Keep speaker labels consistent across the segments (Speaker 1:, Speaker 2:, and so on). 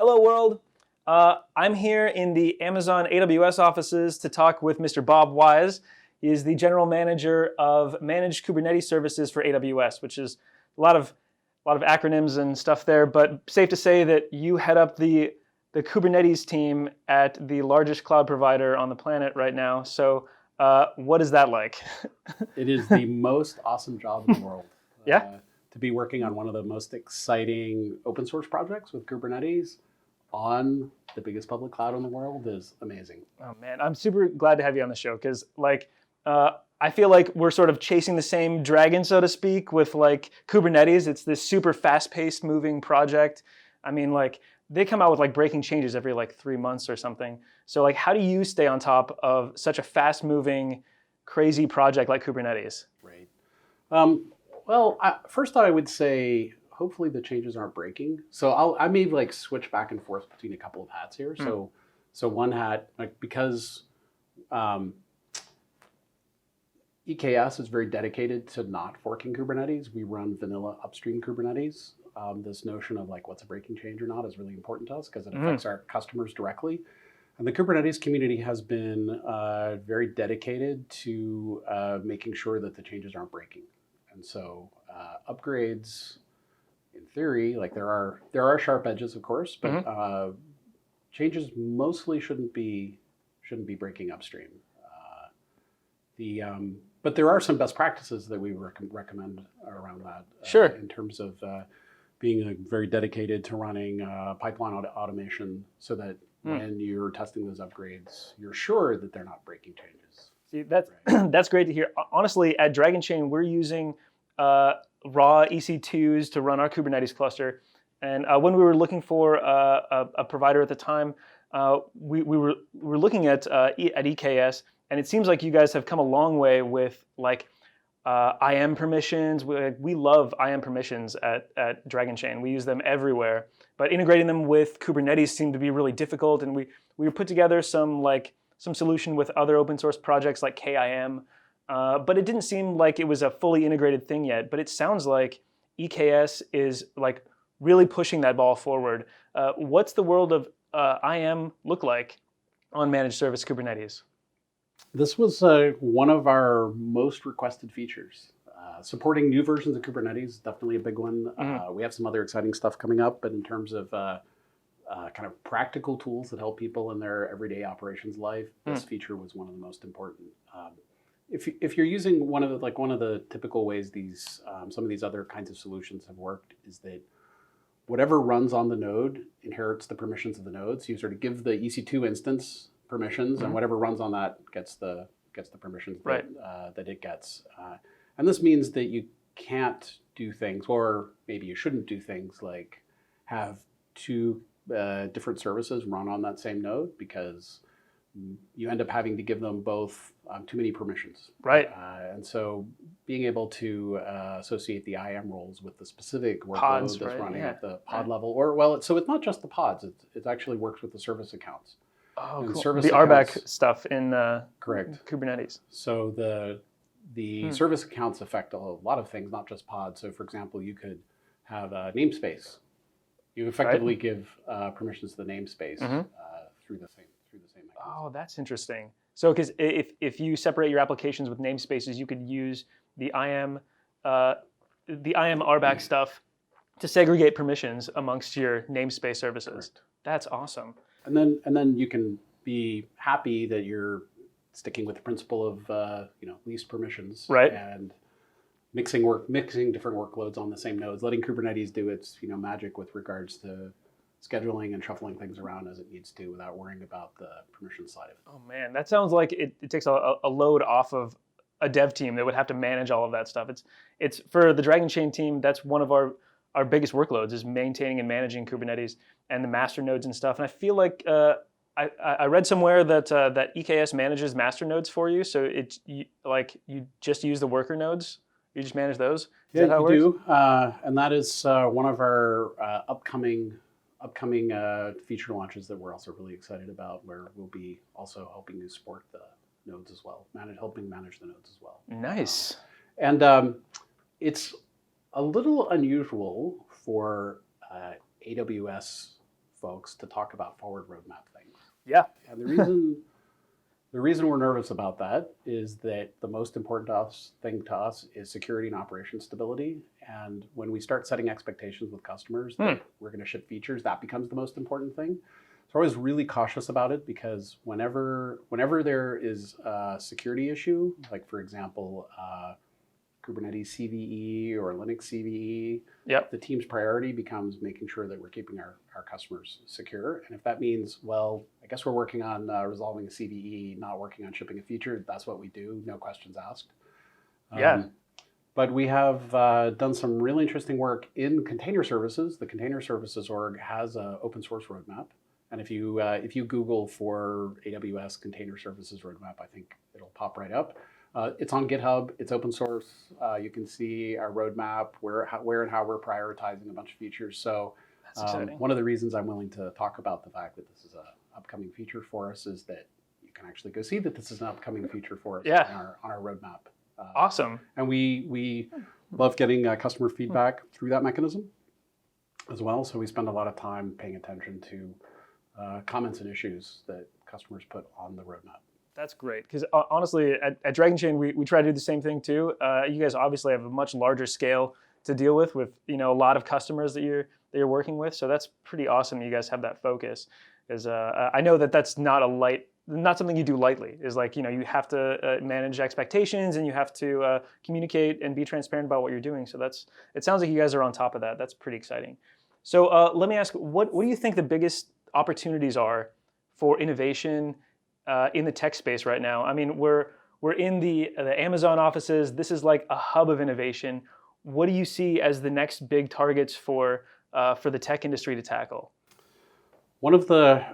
Speaker 1: Hello world. I'm here in the Amazon AWS offices to talk with Mr. Bob Wise. He is the general manager of managed Kubernetes services for AWS, which is a lot of acronyms and stuff there, but safe to say that you head up the Kubernetes team at the largest cloud provider on the planet right now. So what is that like?
Speaker 2: It is the most awesome job in the world.
Speaker 1: Yeah?
Speaker 2: To be working on one of the most exciting open source projects with Kubernetes on the biggest public cloud in the world is amazing.
Speaker 1: Oh man, I'm super glad to have you on the show because I feel like we're sort of chasing the same dragon, so to speak, with like Kubernetes. It's this super fast-paced moving project. I mean, like they come out with like breaking changes every like 3 months or something. So like how do you stay on top of such a fast-moving, crazy project like Kubernetes?
Speaker 2: Right. First I would say hopefully the changes aren't breaking. So I may like switch back and forth between a couple of hats here. So one hat, like because EKS is very dedicated to not forking Kubernetes. We run vanilla upstream Kubernetes. This notion of like what's a breaking change or not is really important to us because it affects our customers directly. And the Kubernetes community has been very dedicated to making sure that the changes aren't breaking. And so upgrades, in theory, like there are sharp edges, of course, but changes mostly shouldn't be breaking upstream. But there are some best practices that we recommend around that.
Speaker 1: Sure.
Speaker 2: In terms of being very dedicated to running pipeline automation, so that when you're testing those upgrades, you're sure that they're not breaking changes.
Speaker 1: See, that's that's great to hear. Honestly, at Dragonchain, we're using raw EC2s to run our Kubernetes cluster. And when we were looking for a provider at the time, we were looking at EKS, and it seems like you guys have come a long way with like IAM permissions. We love IAM permissions at Dragonchain. We use them everywhere. But integrating them with Kubernetes seemed to be really difficult, and we put together some solution with other open source projects like KIM, but it didn't seem like it was a fully integrated thing yet. But it sounds like EKS is like really pushing that ball forward. What's the world of IAM look like on managed service Kubernetes?
Speaker 2: This was one of our most requested features. Supporting new versions of Kubernetes is definitely a big one. We have some other exciting stuff coming up, but in terms of kind of practical tools that help people in their everyday operations life, this feature was one of the most important. If you're using one of the typical ways these some of these other kinds of solutions have worked is that whatever runs on the node inherits the permissions of the node. So you sort of give the EC2 instance permissions, and whatever runs on that gets the permissions that it gets. And this means that you can't do things, or maybe you shouldn't do things like have two different services run on that same node, because you end up having to give them both too many permissions.
Speaker 1: Right.
Speaker 2: And so being able to associate the IAM roles with the specific workload
Speaker 1: Pods,
Speaker 2: that's
Speaker 1: right?
Speaker 2: running
Speaker 1: Yeah.
Speaker 2: at the pod level, so it's not just the pods, it actually works with the service accounts.
Speaker 1: Oh,
Speaker 2: And
Speaker 1: cool.
Speaker 2: service
Speaker 1: The RBAC
Speaker 2: accounts,
Speaker 1: stuff in
Speaker 2: correct.
Speaker 1: Kubernetes.
Speaker 2: So the service accounts affect a lot of things, not just pods. So for example, you could have a namespace. You effectively give permissions to the namespace through the same mechanism.
Speaker 1: Oh, that's interesting. So because if you separate your applications with namespaces, you could use the IAM RBAC stuff to segregate permissions amongst your namespace services.
Speaker 2: Correct.
Speaker 1: That's awesome.
Speaker 2: And then you can be happy that you're sticking with the principle of least permissions,
Speaker 1: right?
Speaker 2: And mixing different workloads on the same nodes, letting Kubernetes do its magic with regards to scheduling and shuffling things around as it needs to without worrying about the permission side of it.
Speaker 1: Oh man, that sounds like it takes a load off of a dev team that would have to manage all of that stuff. It's for the Dragonchain team, that's one of our biggest workloads is maintaining and managing Kubernetes and the master nodes and stuff. And I feel like I read somewhere that EKS manages master nodes for you. So you just use the worker nodes. You just manage those. Is that how it
Speaker 2: you
Speaker 1: works?
Speaker 2: do, and that is one of our upcoming feature launches that we're also really excited about, where we'll be also helping you support the nodes as well, helping manage the nodes as well.
Speaker 1: Nice.
Speaker 2: And it's a little unusual for AWS folks to talk about forward roadmap things.
Speaker 1: Yeah.
Speaker 2: And the reason we're nervous about that is that the most important thing to us is security and operation stability. And when we start setting expectations with customers that we're going to ship features, that becomes the most important thing. So we're always really cautious about it, because whenever there is a security issue, like for example, Kubernetes CVE or Linux CVE, the team's priority becomes making sure that we're keeping our customers secure. And if that means, well, I guess we're working on resolving a CVE, not working on shipping a feature, that's what we do, no questions asked. But we have done some really interesting work in container services. The container services org has an open source roadmap. And if you Google for AWS container services roadmap, I think it'll pop right up. It's on GitHub. It's open source. You can see our roadmap, where and how we're prioritizing a bunch of features. So one of the reasons I'm willing to talk about the fact that this is an upcoming feature for us is that you can actually go see that this is an upcoming feature for us on our roadmap.
Speaker 1: Awesome.
Speaker 2: And we love getting customer feedback through that mechanism as well. So we spend a lot of time paying attention to comments and issues that customers put on the roadmap.
Speaker 1: That's great, because honestly, at Dragonchain, we try to do the same thing too. You guys obviously have a much larger scale to deal with a lot of customers that you're working with. So that's pretty awesome. You guys have that focus, because I know that's not something you do lightly. Is like you have to manage expectations, and you have to communicate and be transparent about what you're doing. So it sounds like you guys are on top of that. That's pretty exciting. So let me ask, what do you think the biggest opportunities are for innovation in the tech space right now? I mean, we're in the Amazon offices. This is like a hub of innovation. What do you see as the next big targets for the tech industry to tackle?
Speaker 2: One of the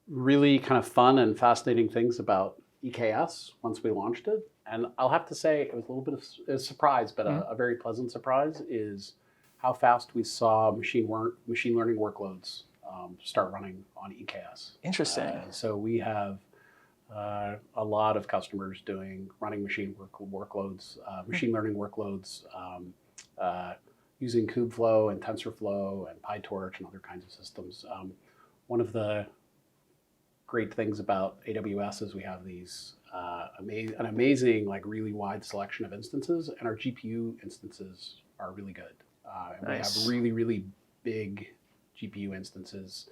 Speaker 2: really kind of fun and fascinating things about EKS once we launched it, and I'll have to say it was a little bit of a surprise, but a very pleasant surprise, is how fast we saw machine learning workloads start running on EKS.
Speaker 1: Interesting.
Speaker 2: So we have a lot of customers running machine learning workloads using Kubeflow and TensorFlow and PyTorch and other kinds of systems. One of the great things about AWS is we have these an amazing, like really wide selection of instances, and our GPU instances are really good. And we have really, really big GPU instances.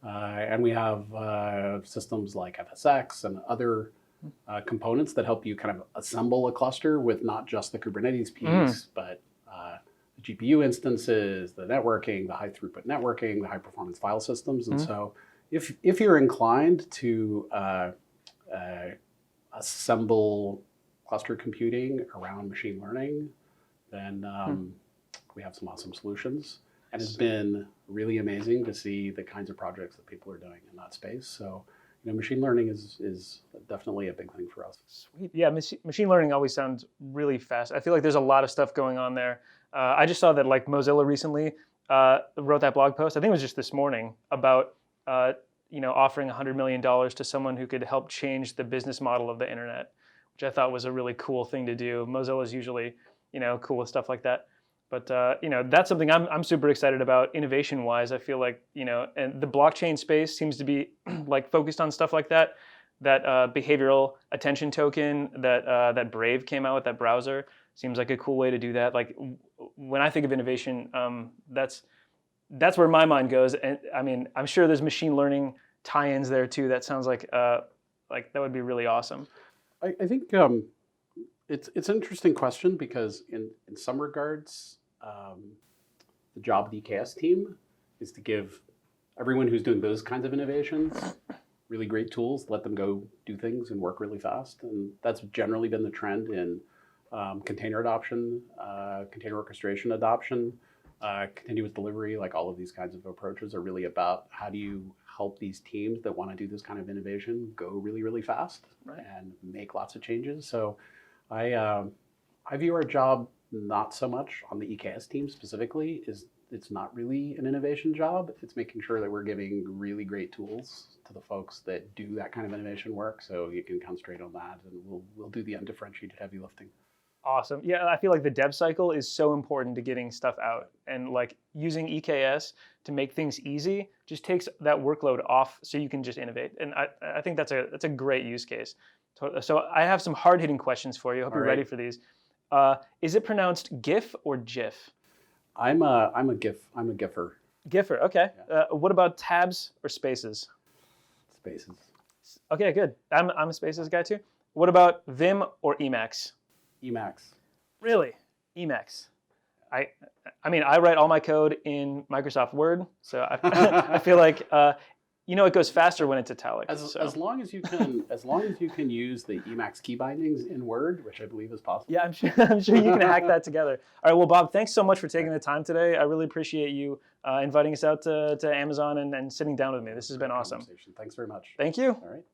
Speaker 2: And we have systems like FSX and other components that help you kind of assemble a cluster with not just the Kubernetes piece, but the GPU instances, the networking, the high throughput networking, the high performance file systems. And so if you're inclined to assemble cluster computing around machine learning, then we have some awesome solutions. And it's been really amazing to see the kinds of projects that people are doing in that space. So, machine learning is definitely a big thing for us.
Speaker 1: Sweet. Yeah, machine learning always sounds really fast. I feel like there's a lot of stuff going on there. I just saw that like Mozilla recently wrote that blog post. I think it was just this morning about offering $100 million to someone who could help change the business model of the internet, which I thought was a really cool thing to do. Mozilla is usually cool with stuff like that. But that's something I'm super excited about innovation-wise. I feel like and the blockchain space seems to be like focused on stuff like that. That behavioral attention token that Brave came out with, that browser, seems like a cool way to do that. Like when I think of innovation, that's where my mind goes. And I mean, I'm sure there's machine learning tie-ins there too. That sounds like that would be really awesome.
Speaker 2: I think it's an interesting question, because in some regards, the job of the EKS team is to give everyone who's doing those kinds of innovations really great tools, let them go do things and work really fast. And that's generally been the trend in container adoption, container orchestration adoption, continuous delivery. Like all of these kinds of approaches are really about how do you help these teams that want to do this kind of innovation go really, really fast and make lots of changes. So I view our job not so much on the EKS team specifically. It's not really an innovation job. It's making sure that we're giving really great tools to the folks that do that kind of innovation work, so you can concentrate on that, and we'll do the undifferentiated heavy lifting.
Speaker 1: Awesome. Yeah, I feel like the dev cycle is so important to getting stuff out, and like using EKS to make things easy just takes that workload off, so you can just innovate. And I think that's a great use case. So I have some hard hitting questions for you. I hope you're ready for these. Is it pronounced GIF or GIF?
Speaker 2: I'm a GIFer.
Speaker 1: GIFer. Okay. What about tabs or spaces?
Speaker 2: Spaces.
Speaker 1: Okay, good. I'm a spaces guy too. What about Vim or Emacs?
Speaker 2: Emacs.
Speaker 1: Really? Emacs. I mean, I write all my code in Microsoft Word, so I feel like it goes faster when it's italic.
Speaker 2: As long as you can use the Emacs key bindings in Word, which I believe is possible.
Speaker 1: Yeah, I'm sure you can hack that together. All right, well, Bob, thanks so much for taking the time today. I really appreciate you inviting us out to Amazon and sitting down with me. This has been awesome.
Speaker 2: Thanks very much.
Speaker 1: Thank you.
Speaker 2: All right.